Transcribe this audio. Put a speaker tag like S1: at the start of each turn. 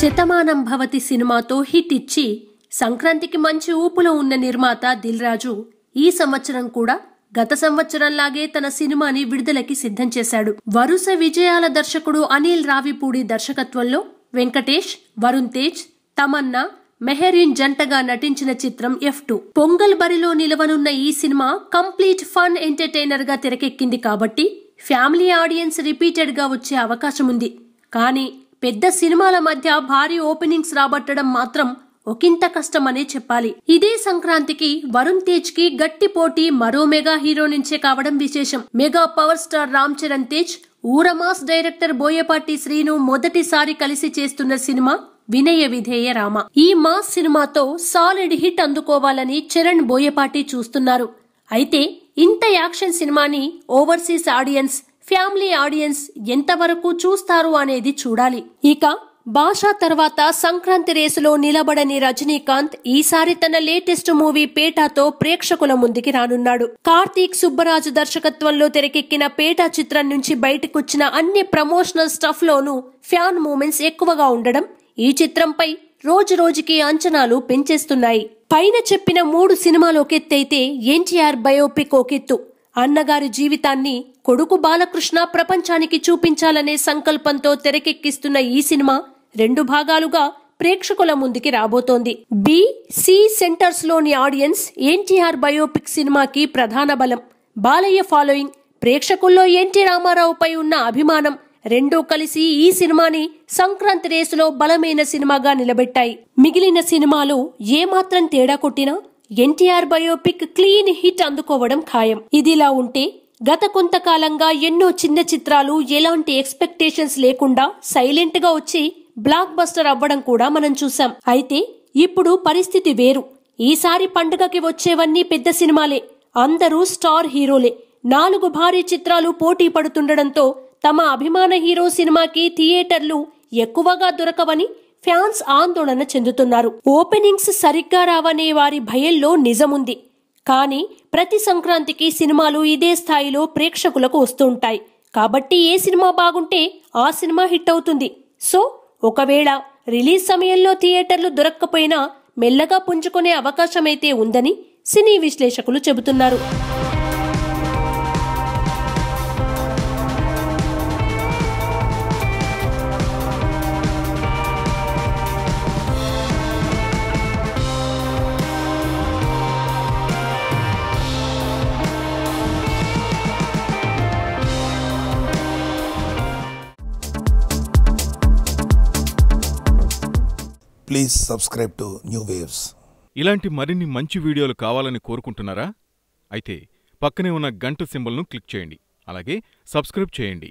S1: శతమానం భవతి సినిమాతో హిట్ ఇచ్చి సంక్రాంతికి మంచి ఊపులో ఉన్న నిర్మాత దిల్ రాజు ఈ సంవత్సరం కూడా గత సంవత్సరంలాగే తన సినిమాని విడుదలకి సిద్ధం చేశాడు. వరుస విజయాల దర్శకుడు అనిల్ రావిపూడి దర్శకత్వంలో వెంకటేష్, వరుణ్ తేజ్, తమన్నా, మెహరీన్ జంటగా నటించిన చిత్రం F2. పొంగల్ బరిలో నిలవనున్న ఈ సినిమా కంప్లీట్ ఫన్ ఎంటర్టైనర్ గా తెరకెక్కింది కాబట్టి ఫ్యామిలీ ఆడియన్స్ రిపీటెడ్ గా వచ్చే అవకాశం ఉంది. కానీ పెద్ద సినిమాల మధ్య భారీ ఓపెనింగ్స్ రాబట్టడం మాత్రం ఒకంత కష్టమనే చెప్పాలి. ఇదే సంక్రాంతికి వరుణ్ తేజ్ కి గట్టి పోటీ మరో మెగా హీరో నుంచే కావడం విశేషం. Mega power star Ram Charan Tej, ఊరమాస్ డైరెక్టర్ బోయపాటి శ్రీను మొదటిసారి కలిసి చేస్తున్న సినిమా వినయ విధేయ రామ. ఈ మాస్ సినిమాతో సాలిడ్ హిట్ అందుకోవాలని చరణ్, బోయపాటి చూస్తున్నారు. అయితే ఇంత యాక్షన్ సినిమాని ఓవర్సీస్ ఆడియన్స్, ఫ్యామిలీ ఆడియన్స్ ఎంతవరకు చూస్తారు అనేది చూడాలి. ఇక భాషా తర్వాత సంక్రాంతి రేసులో నిలబడని రజనీకాంత్ ఈసారి తన లేటెస్ట్ మూవీ పేటాతో ప్రేక్షకుల ముందుకి రానున్నాడు. కార్తీక్ సుబ్బరాజు దర్శకత్వంలో తెరకెక్కిన పేటా చిత్రం నుంచి బయటకొచ్చిన అన్ని ప్రమోషనల్ స్టఫ్ లోనూ ఫ్యాన్ మూమెంట్స్ ఎక్కువగా ఉండడం ఈ చిత్రంపై రోజు రోజుకి అంచనాలు పెంచేస్తున్నాయి. పైన చెప్పిన 3 సినిమాలు ఒకెత్తైతే ఎన్టీఆర్ బయోపిక్ ఒకెత్తు. అన్నగారి జీవితాన్ని కొడుకు బాలకృష్ణ ప్రపంచానికి చూపించాలనే సంకల్పంతో తెరకెక్కిస్తున్న ఈ సినిమా 2 భాగాలుగా ప్రేక్షకుల ముందుకి రాబోతోంది. బి, సి సెంటర్స్ లోని ఆడియన్స్ ఎన్టీఆర్ బయోపిక్ సినిమాకి ప్రధాన బలం. బాలయ్య ఫాలోయింగ్, ప్రేక్షకుల్లో ఎన్టీ రామారావుపై ఉన్న అభిమానం రెండూ కలిసి ఈ సినిమాని సంక్రాంతి రేసులో బలమైన సినిమాగా నిలబెట్టాయి. మిగిలిన సినిమాలు ఏమాత్రం తేడా కొట్టినా ఎన్టీఆర్ బయోపిక్ క్లీన్ హిట్ అందుకోవడం ఖాయం. ఇదిలా ఉంటే గత కొంతకాలంగా ఎన్నో చిన్న చిత్రాలు ఎలాంటి ఎక్స్పెక్టేషన్స్ లేకుండా సైలెంట్ గా వచ్చి బ్లాక్ బస్టర్ అవ్వడం కూడా మనం చూసాం. అయితే ఇప్పుడు పరిస్థితి వేరు. ఈసారి పండుగకి వచ్చేవన్నీ పెద్ద సినిమాలే, అందరూ స్టార్ హీరోలే. 4 భారీ చిత్రాలు పోటీ పడుతుండడంతో తమ అభిమాన హీరో సినిమాకి థియేటర్లు ఎక్కువగా దొరకవని ఫ్యాన్స్ ఆందోళన చెందుతున్నారు. ఓపెనింగ్స్ సరిగ్గా రావనే వారి భయంలో నిజముంది. కానీ ప్రతి సంక్రాంతికి సినిమాలు ఇదే స్థాయిలో ప్రేక్షకులకు వస్తుంటాయి. కాబట్టి ఏ సినిమా బాగుంటే ఆ సినిమా హిట్ అవుతుంది. సో ఒకవేళ రిలీజ్ సమయంలో థియేటర్లు దొరక్కపోయినా మెల్లగా పుంజుకునే అవకాశమైతే ఉందని సినీ విశ్లేషకులు చెబుతున్నారు.
S2: Please subscribe to new waves.
S3: ఇలాంటి మరిన్ని మంచి వీడియోలు కావాలని కోరుకుంటున్నారా? అయితే పక్కనే ఉన్న గంట సింబల్ను క్లిక్ చేయండి. అలాగే సబ్స్క్రైబ్ చేయండి.